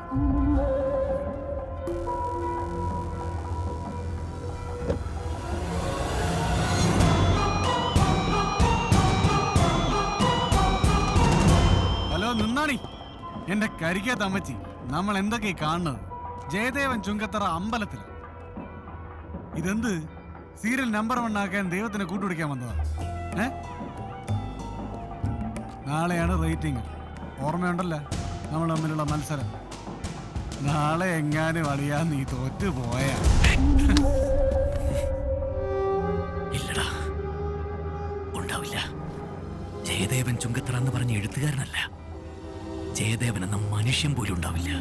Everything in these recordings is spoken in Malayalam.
ഹലോ നിന്നാണി, എന്റെ കരിക്ക തമ്മച്ചി. നമ്മൾ എന്തൊക്കെ കാണുന്നത്? ജയദേവൻ ചുങ്കത്തറ അമ്പലത്തിൽ. ഇതെന്ത് സീരിയൽ നമ്പർ 1 ആക്കാൻ ദൈവത്തിനെ കൂട്ടുപിടിക്കാൻ വന്നതാ? നാളെയാണ് റേറ്റിംഗ്. ഓർമ്മയുണ്ടല്ലോ നമ്മൾ തമ്മിലുള്ള മത്സരം. നാളെ എങ്ങാനും അളിയാ നീ തോറ്റു പോയാ? ഇല്ലടാ, ഉണ്ടാവില്ല. ജയദേവൻ ചുങ്കത്തറ എന്ന് പറഞ്ഞ എഴുത്തുകാരനല്ല, ജയദേവൻ എന്ന മനുഷ്യൻ പോലും ഉണ്ടാവില്ല.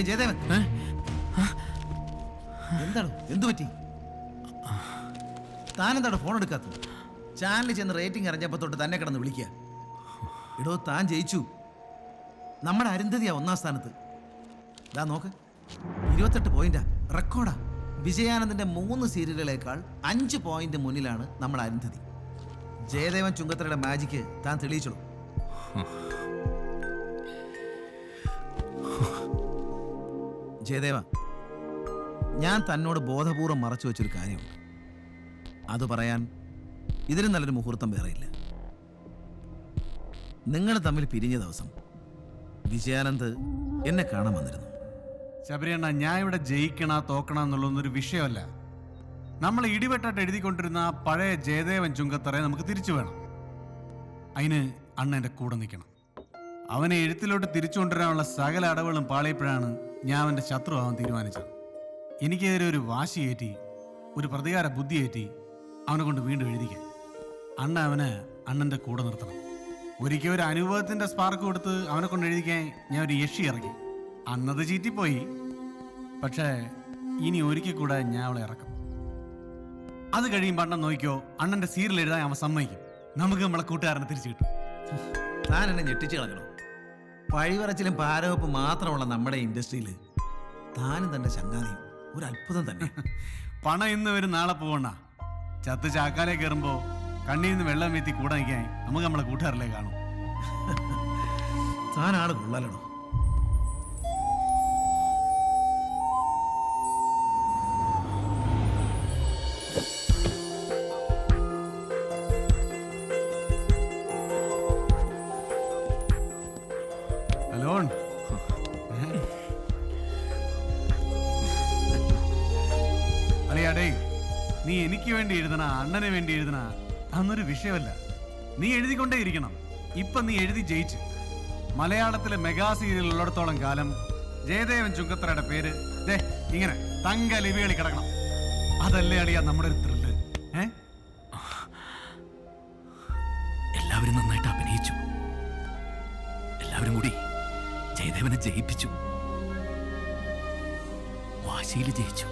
ജയദേവൻ, എന്താണ്? എന്തു പറ്റി? താനെന്താണ് ഫോൺ എടുക്കാത്തത്? ചാനലിൽ ചെന്ന് റേറ്റിംഗ് അറിഞ്ഞപ്പോ തൊട്ട് തന്നെ കിടന്ന് വിളിക്കുക. എടോ, താൻ ജയിച്ചു. നമ്മുടെ അരുന്ധതിയാ 1ാം സ്ഥാനത്ത്. ഇതാ നോക്ക്, 28 പോയിന്റാ, റെക്കോർഡാ. വിജയാനന്ദന്റെ 3 സീരിയലുകളേക്കാൾ 5 പോയിന്റ് മുന്നിലാണ് നമ്മുടെ അരുന്ധതി. ജയദേവൻ ചുങ്കത്തറയുടെ മാജിക്ക് താൻ തെളിയിച്ചോളൂ. ജയദേവ, ഞാൻ തന്നോട് ബോധപൂർവം മറച്ചു വെച്ചൊരു കാര്യമുണ്ട്. അത് പറയാൻ ഇതിലും നല്ലൊരു മുഹൂർത്തം വേറെയില്ല. നിങ്ങൾ തമ്മിൽ പിരിഞ്ഞ ദിവസം വിജയാനന്ദ് എന്നെ കാണാൻ വന്നിരുന്നു. ശബരിയണ്ണ, ഞാൻ ഇവിടെ ജയിക്കണ തോക്കണ എന്നുള്ളൊന്നൊരു വിഷയമല്ല. നമ്മൾ ഇടിവെട്ടായിട്ട് എഴുതിക്കൊണ്ടിരുന്ന ആ പഴയ ജയദേവൻ ചുങ്കത്തറയെ നമുക്ക് തിരിച്ചു വേണം. അതിന് അണ്ണ എൻ്റെ കൂടെ നിൽക്കണം. അവനെ എഴുത്തിലോട്ട് തിരിച്ചു കൊണ്ടുവരാനുള്ള സകല അടവുകളും പാളിയപ്പോഴാണ് ഞാൻ അവൻ്റെ ശത്രു ആവാൻ തീരുമാനിച്ചത്. എനിക്കെതിരെ ഒരു വാശി കയറ്റി, ഒരു പ്രതികാര ബുദ്ധി കയറ്റി അവനെ കൊണ്ട് വീണ്ടും എഴുതിക്കാൻ. അവനെ അണ്ണൻ്റെ കൂടെ നിർത്തണം. ഒരിക്കൽ ഒരു അനുഭവത്തിൻ്റെ സ്പാർക്ക് കൊടുത്ത് അവനെ കൊണ്ട് എഴുതിക്കാൻ ഞാൻ ഒരു യക്ഷി ഇറക്കി. അന്നത് ചീറ്റിപ്പോയി. പക്ഷേ ഇനി ഒരിക്കൽ കൂടെ ഞാൻ അവളെ ഇറക്കും. അത് കഴിയുമ്പോൾ അണ്ണൻ നോക്കിയോ, അണ്ണൻ്റെ സീരിയൽ എഴുതാൻ അവൻ സമ്മതിക്കും. നമുക്ക് നമ്മളെ കൂട്ടുകാരനെ തിരിച്ചു കിട്ടും. താൻ എന്നെ ഞെട്ടിച്ചു കളഞ്ഞോ? പഴിവറച്ചിലും പാരവെപ്പ് മാത്രമുള്ള നമ്മുടെ ഇൻഡസ്ട്രിയിൽ താനും തന്റെ ചങ്ങാതിയും ഒരു അത്ഭുതം തന്നെ. പണം ഇന്ന് വരും നാളെ പോകണ. ചത്ത് ചാക്കാലേ കയറുമ്പോ കണ്ണിൽ നിന്ന് വെള്ളം വീത്തി കൂടെ നിൽക്കാൻ നമുക്ക് നമ്മളെ കൂട്ടുകാരിലേ കാണും. താനാണ് കൊള്ളാലോ. അളിയാടേ, നീ എനിക്ക് വേണ്ടി എഴുതണ അണ്ണന് വേണ്ടി എഴുതണ അന്നൊരു വിഷയമല്ല. നീ എഴുതിക്കൊണ്ടേ ഇരിക്കണം. ഇപ്പൊ നീ എഴുതി ജയിച്ച് മലയാളത്തിലെ മെഗാ സീരിയൽ ഉള്ളിടത്തോളം കാലം ജയദേവൻ ചുങ്കത്തറയുടെ പേര് ഇങ്ങനെ തങ്ക ലിപികളിൽ കിടക്കണം. അതല്ലേ അളിയാ നമ്മുടെ ഒരു ത്രില്ല്. എല്ലാവരും നന്നായിട്ട് അഭിനയിച്ചു. എല്ലാവരും കൂടി ജയദേവനെ ജയിപ്പിച്ചു. വാശിയിൽ ജയിച്ചു,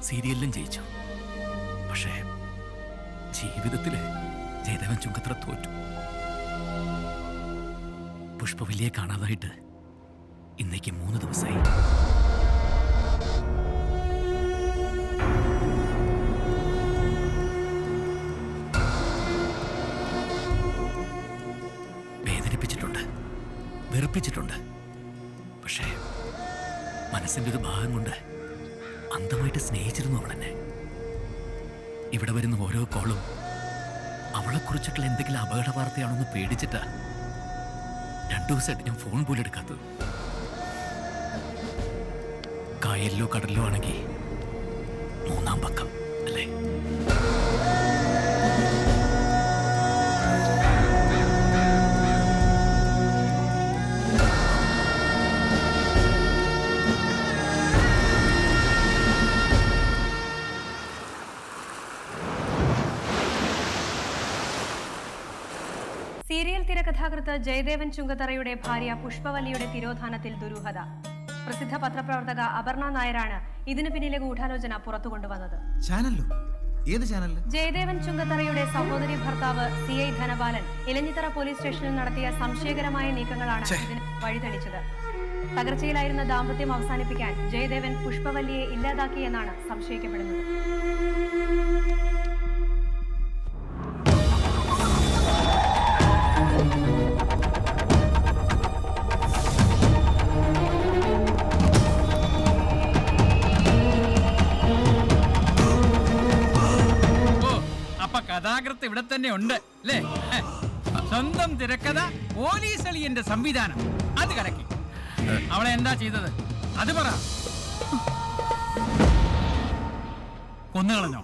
സീരിയലിലും ജയിച്ചു. പക്ഷേ ജീവിതത്തില് ജയദേവൻ ചുങ്കത്തറ തോറ്റു. പുഷ്പവല്ലിയെ കാണാതായിട്ട് ഇന്നേക്ക് 3 ദിവസമായി. വേദനിപ്പിച്ചിട്ടുണ്ട്, വെറുപ്പിച്ചിട്ടുണ്ട്. പക്ഷേ മനസ്സിൻ്റെ ഒരു ഭാഗം കൊണ്ട് അന്ധമായിട്ട് സ്നേഹിച്ചിരുന്നു അവളെന്നെ. ഇവിടെ വരുന്ന ഓരോ കോളും അവളെക്കുറിച്ചിട്ടുള്ള എന്തെങ്കിലും അപകട വാർത്തയാണെന്ന് പേടിച്ചിട്ടാ 2 ദിവസമായിട്ട് ഞാൻ ഫോൺ പോലും എടുക്കാത്തത്. കായലിലോ കടലിലോ ആണെങ്കിൽ 3-ാം പക്കം അല്ലേ? കഥാകൃത്ത് ജയദേവൻ ചുങ്കത്തറയുടെ ഭാര്യ പുഷ്പവല്ലിയുടെ തിരോധാനത്തിൽ ദുരൂഹത. പ്രസിദ്ധ പത്രപ്രവർത്തക അപർണ നായരാണ് ഇതിനു പിന്നിലെ ഗൂഢാലോചന പുറത്തു കൊണ്ടുവന്നത്. ചാനലിലോ? ഏത് ചാനലില്? ജയദേവൻ ചുങ്കത്തറയുടെ സഹോദരി ഭർത്താവ് CI ധനപാലൻ ഇലഞ്ഞിത്തറ പോലീസ് സ്റ്റേഷനിൽ നടത്തിയ സംശയകരമായ നീക്കങ്ങളാണ് ഇതിന് വഴിതെളിച്ചത്. തകർച്ചയിലായിരുന്ന ദാമ്പത്യം അവസാനിപ്പിക്കാൻ ജയദേവൻ പുഷ്പവല്ലിയെ ഇല്ലാതാക്കിയെന്നാണ് സംശയിക്കപ്പെടുന്നത്. കഥാകൃത്ത് ഇവിടെ തന്നെ ഉണ്ട് അല്ലേ? സ്വന്തം തിരക്കഥ പോലീസ് അളിയന്റെ സംവിധാനം അത് കലക്കി. അവളെ എന്താ ചെയ്തത് അത് പറ. കൊന്നുകളഞ്ഞോ?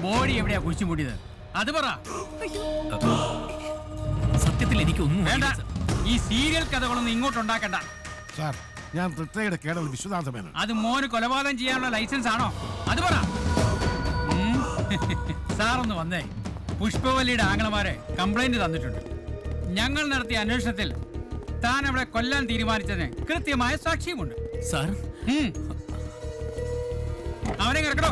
ബോഡി എവിടെയാ കുഴിച്ചു മൂടിയത് അത് പറ. സത്യത്തിൽ എനിക്കൊന്നും വേണ്ട, ഈ സീരിയൽ കഥകളൊന്നും ഇങ്ങോട്ടുണ്ടാക്കണ്ട. സാർ, ഞാൻ തൃത്തയുടെ കേണൽ വിശ്വനാഥമേനോൻ. അത് മോന് കൊലപാതകം ചെയ്യാനുള്ള ലൈസൻസ് ആണോ അത് പറ. സാറൊന്ന് വന്നേ. പുഷ്പവല്ലിയുടെ ആംഗളമാരെ കംപ്ലൈന്റ് തന്നിട്ടുണ്ട്. ഞങ്ങൾ നടത്തിയ അന്വേഷണത്തിൽ താൻ അവളെ കൊല്ലാൻ തീരുമാനിച്ചതിന് കൃത്യമായ സാക്ഷ്യമുണ്ട്. സാർ, അവനെ കിടക്കണോ?